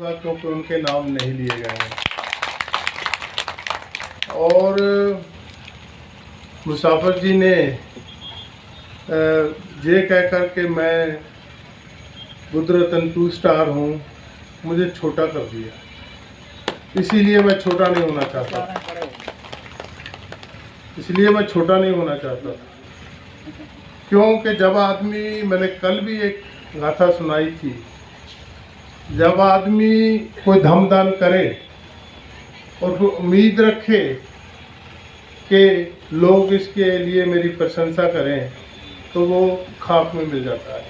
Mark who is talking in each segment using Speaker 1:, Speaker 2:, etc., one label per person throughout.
Speaker 1: क्योंकि उनके नाम नहीं लिए गए हैं। और मुसाफिर जी ने ये कह कर के मैं बुद्ध रत्न 2 स्टार हूँ, मुझे छोटा कर दिया। इसीलिए मैं छोटा नहीं होना चाहता, क्योंकि जब आदमी, मैंने कल भी एक गाथा सुनाई थी, जब आदमी कोई धमदान करे और कोई उम्मीद रखे कि लोग इसके लिए मेरी प्रशंसा करें, तो वो खाक में मिल जाता है।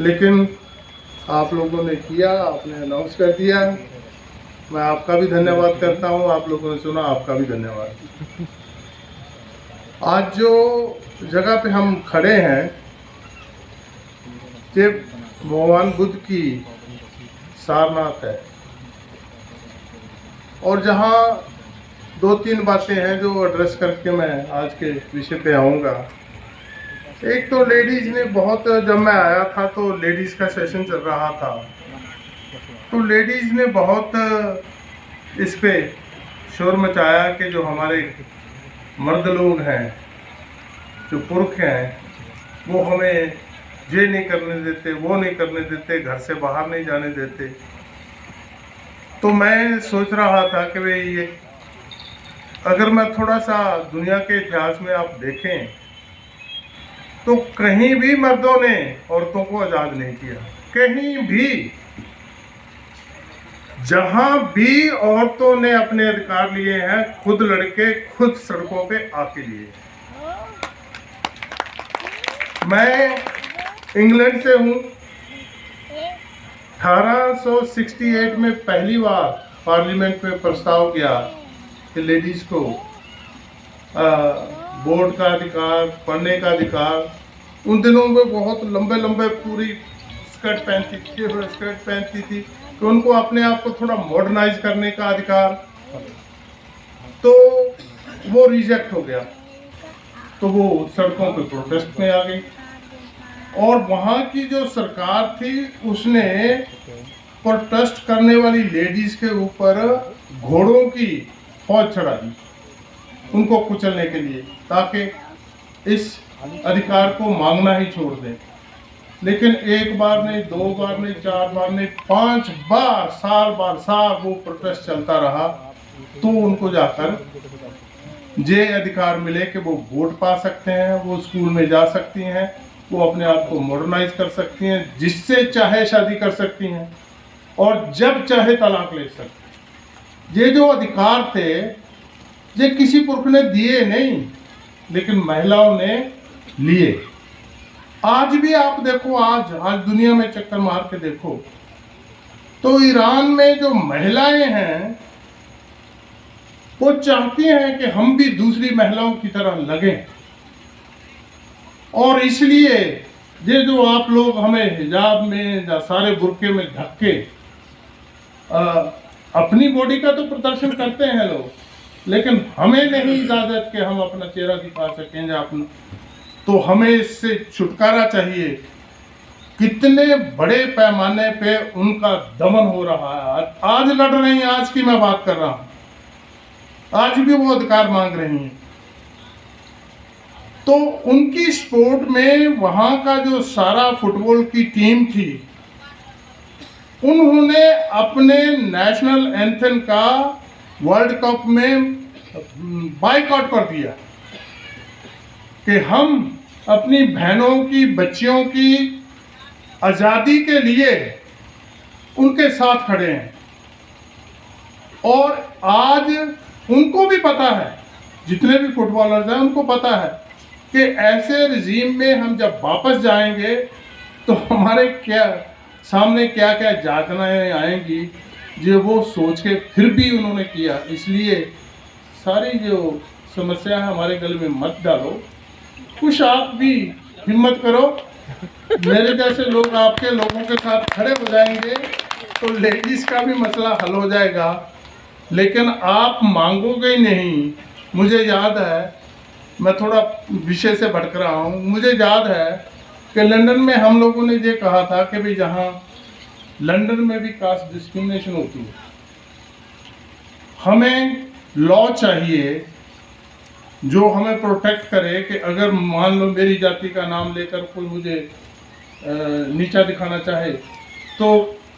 Speaker 1: लेकिन आप लोगों ने किया, आपने अनाउंस कर दिया, मैं आपका भी धन्यवाद करता हूँ। आप लोगों ने सुना, आपका भी धन्यवाद। आज जो जगह पे हम खड़े हैं, ये भगवान बुद्ध की सारनाथ है। और जहाँ 2-3 बातें हैं जो एड्रेस करके मैं आज के विषय पे आऊँगा। एक तो लेडीज़ ने बहुत, जब मैं आया था तो लेडीज़ का सेशन चल रहा था, तो लेडीज़ ने बहुत इस पे शोर मचाया कि जो हमारे मर्द लोग हैं, जो पुरुष हैं, वो हमें ये नहीं करने देते, वो नहीं करने देते, घर से बाहर नहीं जाने देते। तो मैं सोच रहा था कि भाई ये, अगर मैं थोड़ा सा दुनिया के इतिहास में आप देखें तो कहीं भी मर्दों ने औरतों को आज़ाद नहीं किया। कहीं भी, जहां भी औरतों ने अपने अधिकार लिए हैं, खुद लड़के खुद सड़कों पे आके लिए। मैं इंग्लैंड से हूं। 1868 में पहली बार पार्लियामेंट में प्रस्ताव गया कि लेडीज को वोट का अधिकार, पढ़ने का अधिकार। उन दिनों में बहुत लंबे लंबे पूरी स्कर्ट पहनती थी कि उनको अपने आप को थोड़ा मॉडर्नाइज करने का अधिकार, तो वो रिजेक्ट हो गया। तो वो सड़कों पे प्रोटेस्ट में आ गई और वहाँ की जो सरकार थी उसने प्रोटेस्ट करने वाली लेडीज के ऊपर घोड़ों की फौज चढ़ा दी उनको कुचलने के लिए, ताकि इस अधिकार को मांगना ही छोड़ दें। लेकिन 1 बार नहीं, 2 बार नहीं, 4 बार नहीं, 5 बार, साल वो प्रोटेस्ट चलता रहा, तो उनको जाकर ये अधिकार मिले कि वो वोट पा सकते हैं, वो स्कूल में जा सकती हैं, वो अपने आप को मॉडर्नाइज कर सकती हैं, जिससे चाहे शादी कर सकती हैं और जब चाहे तलाक ले सकती। ये जो अधिकार थे, ये किसी पुरुष ने दिए नहीं, लेकिन महिलाओं ने लिए। आज भी आप देखो, आज दुनिया में चक्कर मार के देखो तो ईरान में जो महिलाएं हैं वो चाहती हैं कि हम भी दूसरी महिलाओं की तरह लगें। और इसलिए ये जो आप लोग हमें हिजाब में या सारे बुर्के में ढक के अपनी बॉडी का तो प्रदर्शन करते हैं लोग, लेकिन हमें नहीं इजाजत कि हम अपना चेहरा दिखा सकें या अपना, तो हमें इससे छुटकारा चाहिए। कितने बड़े पैमाने पे उनका दमन हो रहा है। आज लड़ रही हैं, आज की मैं बात कर रहा हूं, आज भी वो अधिकार मांग रही हैं। तो उनकी स्पोर्ट में वहां का जो सारा फुटबॉल की टीम थी, उन्होंने अपने नेशनल एंथम का वर्ल्ड कप में बायकॉट कर दिया कि हम अपनी बहनों की, बच्चियों की आज़ादी के लिए उनके साथ खड़े हैं। और आज उनको भी पता है, जितने भी फुटबॉलर्स हैं उनको पता है कि ऐसे रिजीम में हम जब वापस जाएंगे तो हमारे सामने क्या क्या यातनाएं आएंगी, जो वो सोच के फिर भी उन्होंने किया। इसलिए सारी जो समस्या है हमारे गले में मत डालो, कुछ आप भी हिम्मत करो, मेरे जैसे लोग आपके लोगों के साथ खड़े हो जाएंगे तो लेडीज़ का भी मसला हल हो जाएगा। लेकिन आप मांगोगे ही नहीं। मुझे याद है, मैं थोड़ा विषय से भटक रहा हूँ, मुझे याद है कि लंदन में हम लोगों ने ये कहा था कि भाई जहाँ लंदन में भी कास्ट डिस्क्रिमिनेशन होती है। हमें लॉ चाहिए जो हमें प्रोटेक्ट करे कि अगर मान लो मेरी जाति का नाम लेकर कोई मुझे नीचा दिखाना चाहे तो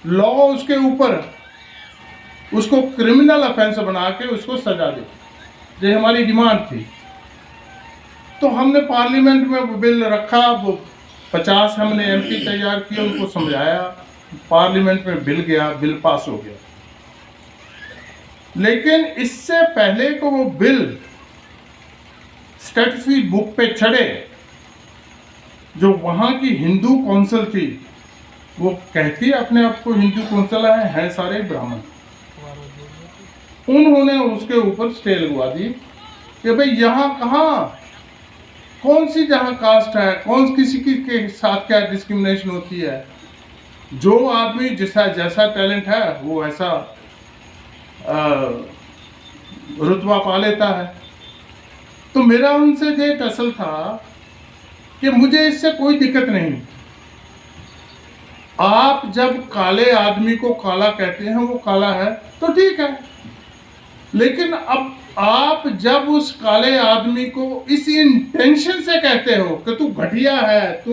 Speaker 1: लॉ उसके ऊपर उसको क्रिमिनल ऑफेंस बना के उसको सजा दे। ये हमारी डिमांड थी। तो हमने पार्लियामेंट में वो बिल रखा, वो 50 हमने एमपी तैयार किए, उनको समझाया, पार्लियामेंट में बिल गया, बिल पास हो गया। लेकिन इससे पहले को वो बिल स्टैटिस्टिक्स बुक पे चढ़े, जो वहां की हिंदू काउंसिल थी, वो कहती अपने आप को हिंदू काउंसिल है सारे ब्राह्मण, उन्होंने उसके ऊपर स्टे लगवा दी कि भाई यहाँ कहाँ कौन सी जहाँ कास्ट है, कौन किसी की के साथ क्या डिस्क्रिमिनेशन होती है। जो आदमी जैसा टैलेंट है वो ऐसा रुतबा पा लेता है। तो मेरा उनसे ये टसल था कि मुझे इससे कोई दिक्कत नहीं। आप जब काले आदमी को काला कहते हैं, वो काला है तो ठीक है, लेकिन अब आप जब उस काले आदमी को इस इंटेंशन से कहते हो कि तू घटिया है, तू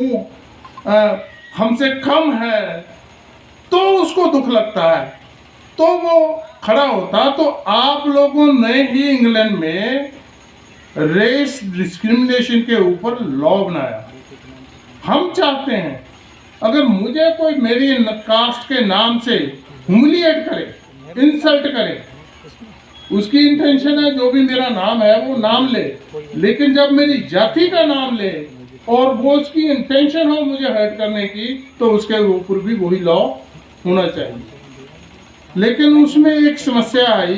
Speaker 1: हमसे कम है, तो उसको दुख लगता है, तो वो खड़ा होता। तो आप लोगों ने ही इंग्लैंड में रेस डिस्क्रिमिनेशन के ऊपर लॉ बनाया। हम चाहते हैं अगर मुझे कोई मेरी कास्ट के नाम से ह्यूमिलिएट करे, इंसल्ट करे, उसकी इंटेंशन है जो भी मेरा नाम है वो नाम ले, लेकिन जब मेरी जाति का नाम ले और वो उसकी इंटेंशन हो मुझे हर्ट करने की, तो उसके ऊपर भी वही लॉ होना चाहिए। लेकिन उसमें एक समस्या आई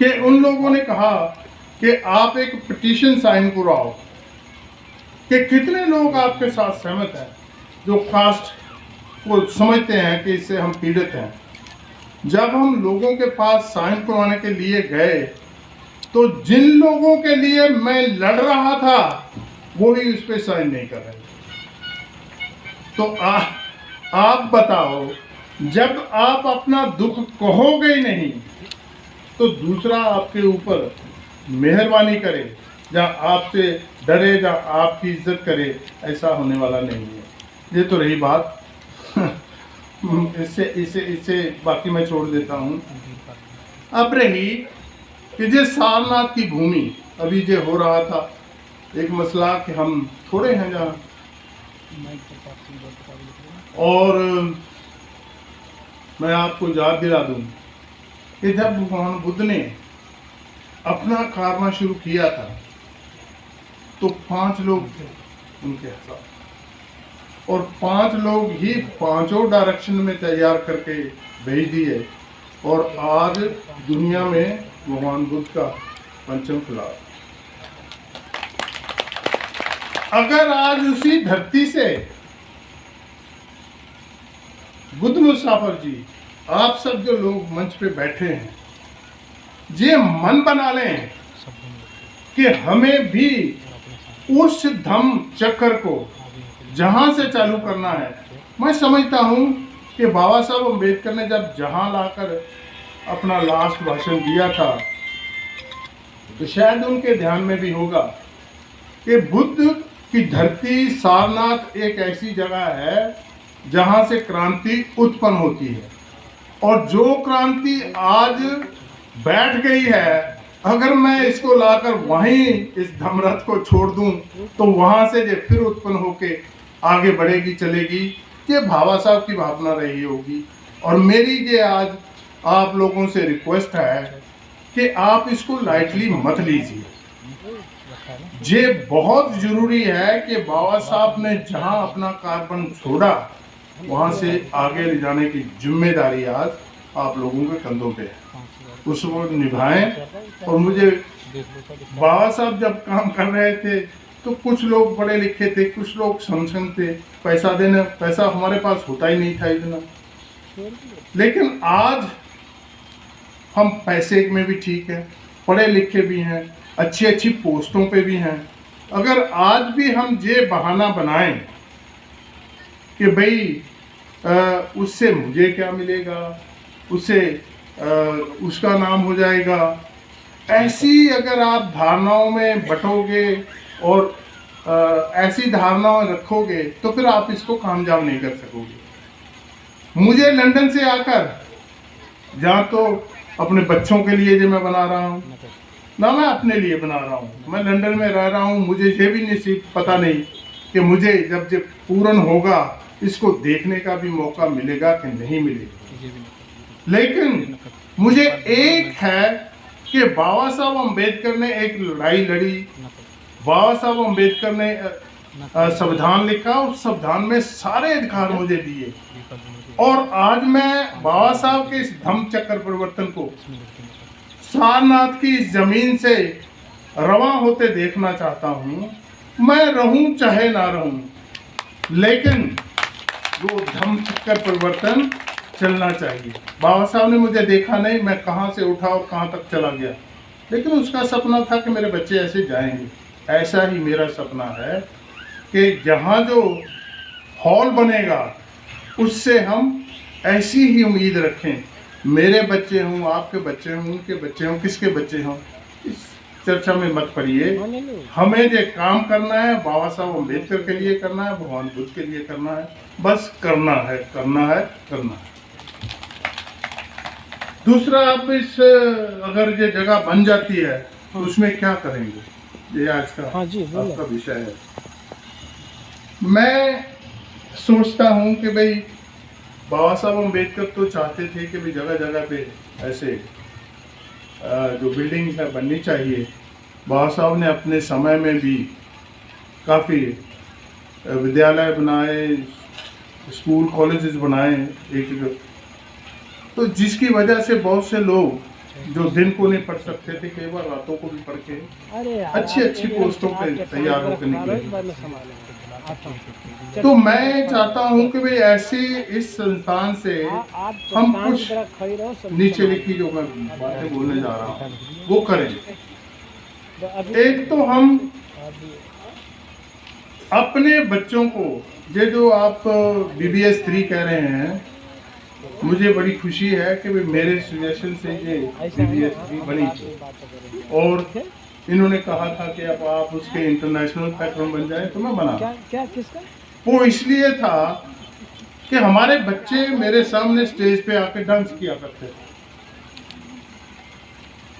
Speaker 1: कि उन लोगों ने कहा कि आप एक पिटीशन साइन कराओ कि कितने लोग आपके साथ सहमत हैं जो कास्ट को समझते हैं कि इससे हम पीड़ित हैं। जब हम लोगों के पास साइन करवाने के लिए गए तो जिन लोगों के लिए मैं लड़ रहा था वो ही उस पर साइन नहीं कर रहे। तो आप बताओ, जब आप अपना दुख कहोगे ही नहीं तो दूसरा आपके ऊपर मेहरबानी करे, या आपसे डरे, या आपकी इज्जत करे, ऐसा होने वाला नहीं है। ये तो रही बात। इससे बाकी मैं छोड़ देता हूँ। अब रही कि जे सारनाथ की भूमि अभी जो हो रहा था, एक मसला कि हम थोड़े हैं जहाँ, और मैं आपको याद दिला दूं कि जब भगवान बुद्ध ने अपना कारनामा शुरू किया था तो 5 लोग थे उनके साथ, और 5 लोग ही 5 डायरेक्शन में तैयार करके भेज दिए, और आज दुनिया में भगवान बुद्ध का 5वां फैलाव। अगर आज उसी धरती से बुद्ध मुसाफिर जी, आप सब जो लोग मंच पे बैठे हैं, ये मन बना लें कि हमें भी उस धम्म चक्र को जहां से चालू करना है। मैं समझता हूं कि बाबा साहब अम्बेडकर ने जब जहां लाकर अपना लास्ट भाषण दिया था तो शायद उनके ध्यान में भी होगा कि बुद्ध की धरती सारनाथ एक ऐसी जगह है जहां से क्रांति उत्पन्न होती है, और जो क्रांति आज बैठ गई है, अगर मैं इसको लाकर वहीं इस धमरथ को छोड़ दूं तो वहां से जो फिर उत्पन्न होके आगे बढ़ेगी, चलेगी। ये बाबा साहब की भावना रही होगी। और मेरी ये आज आप लोगों से रिक्वेस्ट है कि आप इसको लाइटली मत लीजिए। ये बहुत जरूरी है कि बाबा साहब ने जहां अपना कार्बन छोड़ा वहां से आगे ले जाने की जिम्मेदारी आज आप लोगों के कंधों पे है, उसको निभाएं। और मुझे बाबा साहब जब काम कर रहे थे तो कुछ लोग पढ़े लिखे थे, कुछ लोग समझन थे, पैसा हमारे पास होता ही नहीं था इतना। लेकिन आज हम पैसे में भी ठीक है, पढ़े लिखे भी हैं, अच्छी अच्छी पोस्टों पे भी हैं। अगर आज भी हम ये बहाना बनाएं कि भाई उससे मुझे क्या मिलेगा, उससे उसका नाम हो जाएगा। ऐसी अगर आप धारणाओं में बटोगे और ऐसी धारणाएं रखोगे तो फिर आप इसको कामयाब नहीं कर सकोगे। मुझे लंदन से आकर जहाँ तो अपने बच्चों के लिए जो मैं बना रहा हूँ ना, मैं अपने लिए बना रहा हूँ। मैं लंदन में रह रहा हूँ, मुझे ये भी नसीब पता नहीं कि मुझे जब जब पूर्ण होगा इसको देखने का भी मौका मिलेगा कि नहीं मिलेगा। लेकिन मुझे एक है कि बाबा साहब अम्बेडकर ने एक लड़ाई लड़ी, बाबा साहब अम्बेडकर ने संविधान लिखा, उस संविधान में सारे अधिकार मुझे दिए, और आज मैं बाबा साहब के इस धम्म चक्र परिवर्तन को सारनाथ की जमीन से रवां होते देखना चाहता हूँ। मैं रहूं चाहे ना रहूं, लेकिन वो धम्म चक्र परिवर्तन चलना चाहिए। बाबा साहब ने मुझे देखा नहीं, मैं कहाँ से उठा और कहाँ तक चला गया, लेकिन उसका सपना था कि मेरे बच्चे ऐसे जाएंगे। ऐसा ही मेरा सपना है कि जहाँ जो हॉल बनेगा उससे हम ऐसी ही उम्मीद रखें। मेरे बच्चे हों, आपके बच्चे हों, उनके बच्चे हों, किसके बच्चे हों, इस चर्चा में मत पड़िए। हमें जो काम करना है बाबा साहब अम्बेडकर के लिए करना है, भगवान बुद्ध के लिए करना है, बस करना है, करना है, करना है। दूसरा, आप इस अगर ये जगह बन जाती है तो उसमें क्या करेंगे, ये आज का आपका विषय है। मैं सोचता हूँ कि भाई बाबा साहब अम्बेडकर तो चाहते थे कि भाई जगह जगह पे ऐसे जो बिल्डिंग्स है बननी चाहिए। बाबा साहब ने अपने समय में भी काफ़ी विद्यालय बनाए, स्कूल कॉलेजेस बनाए एक, तो जिसकी वजह से बहुत से लोग जो दिन को नहीं पढ़ सकते थे, कई बार रातों को भी पढ़ के अच्छी अच्छी पोस्टों पे तैयार होकर निकले। तो मैं चाहता हूं कि भाई ऐसे इस संस्थान से हम कुछ नीचे लिखी जो मैं बातें बोलने जा रहा हूँ वो करें। एक तो हम अपने बच्चों को, ये जो आप BBS 3 कह रहे हैं, मुझे बड़ी खुशी है कि मेरे सजेशन से ये BBS 3 बनी थी, और इन्होंने कहा था कि अब आप उसके इंटरनेशनल पैटर्न बन जाए, तो मैं बना। क्या किसका? वो इसलिए था कि हमारे बच्चे मेरे सामने स्टेज पे आके डांस किया करते थे,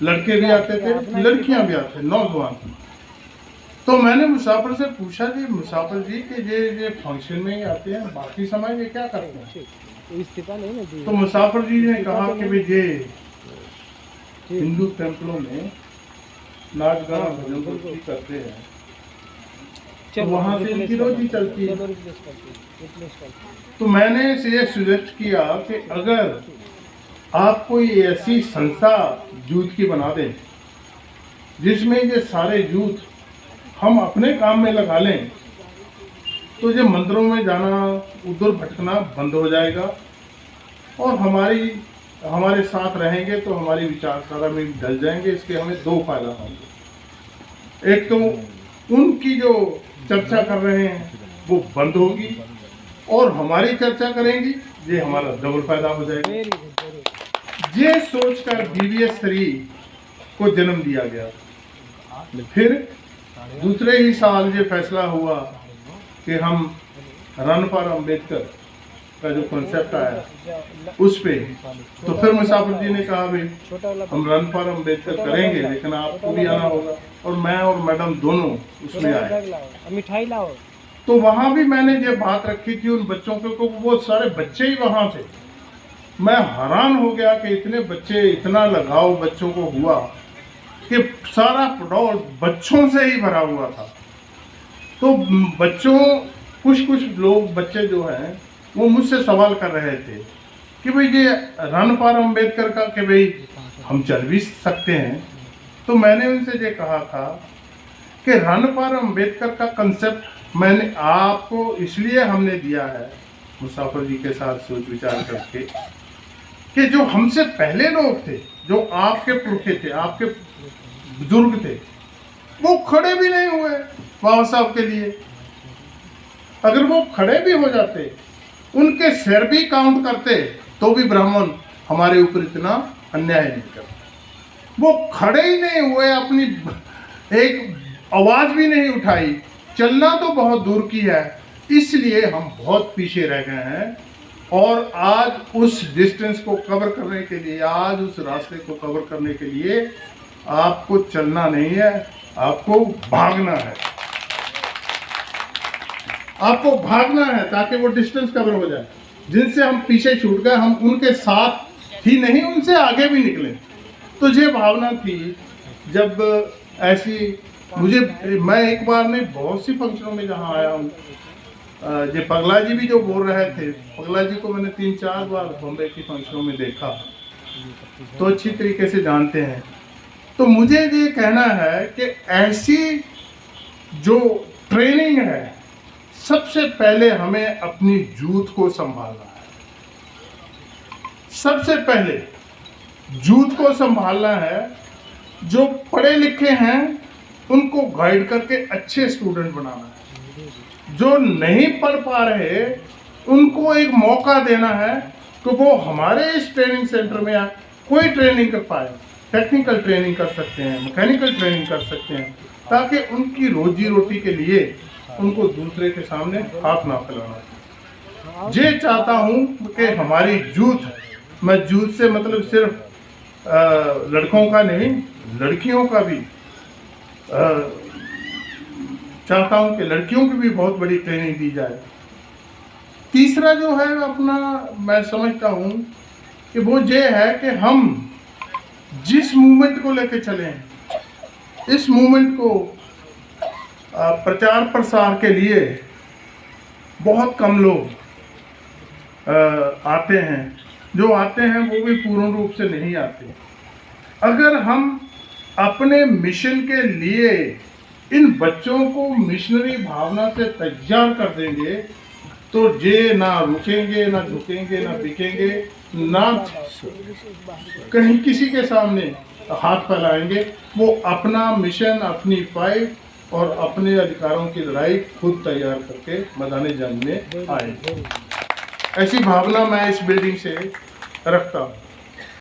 Speaker 1: लड़के भी आते थे, लड़कियां भी आते, नौजवान। तो मैंने मुसाफिर से पूछा कि मुसाफिर जी कि ये फंक्शन में ही आते हैं, बाकी समय ये क्या करते हैं? तो मुसाफिर जी ने कहा कि भाई ये हिंदू टेम्पलों में नाच गाना भजन कीर्तन करते हैं, तो वहाँ से इनकी रोजी चलती है। तो मैंने इसे ये सजेस्ट किया कि अगर आप कोई ऐसी संस्था यूथ की बना दें जिसमें ये सारे यूथ हम अपने काम में लगा लें, तो ये मंदिरों में जाना, उधर भटकना बंद हो जाएगा, और हमारे साथ रहेंगे तो हमारी विचारधारा में ढल जाएंगे। इसके हमें दो फायदा होंगे। एक तो उनकी जो चर्चा कर रहे हैं वो बंद होगी, और हमारी चर्चा करेंगी, ये हमारा डबल फायदा हो जाएगा। ये सोचकर BBS 3 को जन्म दिया गया। फिर दूसरे ही साल ये फैसला हुआ कि हम रन फॉर अम्बेडकर का जो कॉन्सेप्ट आया उस पे, तो फिर मुसाफिर जी ने कहा भाई हम रन फॉर अम्बेडकर करेंगे, लेकिन आपको भी आना होगा, और मैं और मैडम दोनों उसमें आए। मिठाई लाओ। तो वहाँ भी मैंने ये बात रखी थी उन बच्चों को, वो सारे बच्चे ही वहाँ थे। मैं हैरान हो गया कि इतने बच्चे, इतना लगाव बच्चों को हुआ कि सारा पड़ोल बच्चों से ही भरा हुआ था। तो बच्चों, कुछ लोग बच्चे जो हैं वो मुझसे सवाल कर रहे थे कि भाई ये रन फॉर अम्बेडकर का कि भाई हम चल भी सकते हैं। तो मैंने उनसे ये कहा था कि रन फॉर अम्बेडकर का कंसेप्ट मैंने आपको इसलिए हमने दिया है, मुसाफिर जी के साथ सोच विचार करके, कि जो हमसे पहले लोग थे, जो आपके पुरखे थे, आपके बुजुर्ग थे, वो खड़े भी नहीं हुए बाबा साहब के लिए। अगर वो खड़े भी हो जाते उनके सिर भी काउंट करते तो भी ब्राह्मण हमारे ऊपर इतना अन्याय नहीं करते। वो खड़े ही नहीं हुए, अपनी एक आवाज भी नहीं उठाई। चलना तो बहुत दूर की है, इसलिए हम बहुत पीछे रह गए हैं। और आज उस डिस्टेंस को कवर करने के लिए, आज उस रास्ते को कवर करने के लिए आपको चलना नहीं है, आपको भागना है। आपको भागना है ताकि वो डिस्टेंस कवर हो जाए। जिनसे हम पीछे छूट गए, हम उनके साथ ही नहीं, उनसे आगे भी निकले। तो ये भावना थी। जब ऐसी मैं एक बार नहीं, बहुत सी फंक्शनों में जहाँ आया हूँ, ये पगला जी भी जो बोल रहे थे, पगला जी को मैंने 3-4 बार बॉम्बे की फंक्शनों में देखा, तो अच्छी तरीके से जानते हैं। तो मुझे ये कहना है कि ऐसी जो ट्रेनिंग है, सबसे पहले हमें अपनी यूथ को संभालना है। सबसे पहले यूथ को संभालना है। जो पढ़े लिखे हैं उनको गाइड करके अच्छे स्टूडेंट बनाना है। जो नहीं पढ़ पा रहे उनको एक मौका देना है कि वो हमारे इस ट्रेनिंग सेंटर में कोई ट्रेनिंग कर पाए। टेक्निकल ट्रेनिंग कर सकते हैं, मैकेनिकल ट्रेनिंग कर सकते हैं, ताकि उनकी रोजी रोटी के लिए उनको दूसरे के सामने हाथ ना फैलाना। ये चाहता हूँ कि हमारी यूथ, मैं यूथ से मतलब सिर्फ लड़कों का नहीं, लड़कियों का भी चाहता हूँ कि लड़कियों की भी बहुत बड़ी ट्रेनिंग दी जाए। तीसरा जो है अपना, मैं समझता हूँ कि वो ये है कि हम जिस मूवमेंट को लेके चले हैं, इस मूवमेंट को प्रचार प्रसार के लिए बहुत कम लोग आते हैं। जो आते हैं वो भी पूर्ण रूप से नहीं आते। अगर हम अपने मिशन के लिए इन बच्चों को मिशनरी भावना से तैयार कर देंगे, तो ये ना रुकेंगे, ना झुकेंगे, ना बिकेंगे, ना कहीं किसी के सामने हाथ फैलाएंगे। वो अपना मिशन, अपनी फाइट और अपने अधिकारों की लड़ाई खुद तैयार करके मैदान जंग में आएंगे। ऐसी भावना मैं इस बिल्डिंग से रखता हूँ।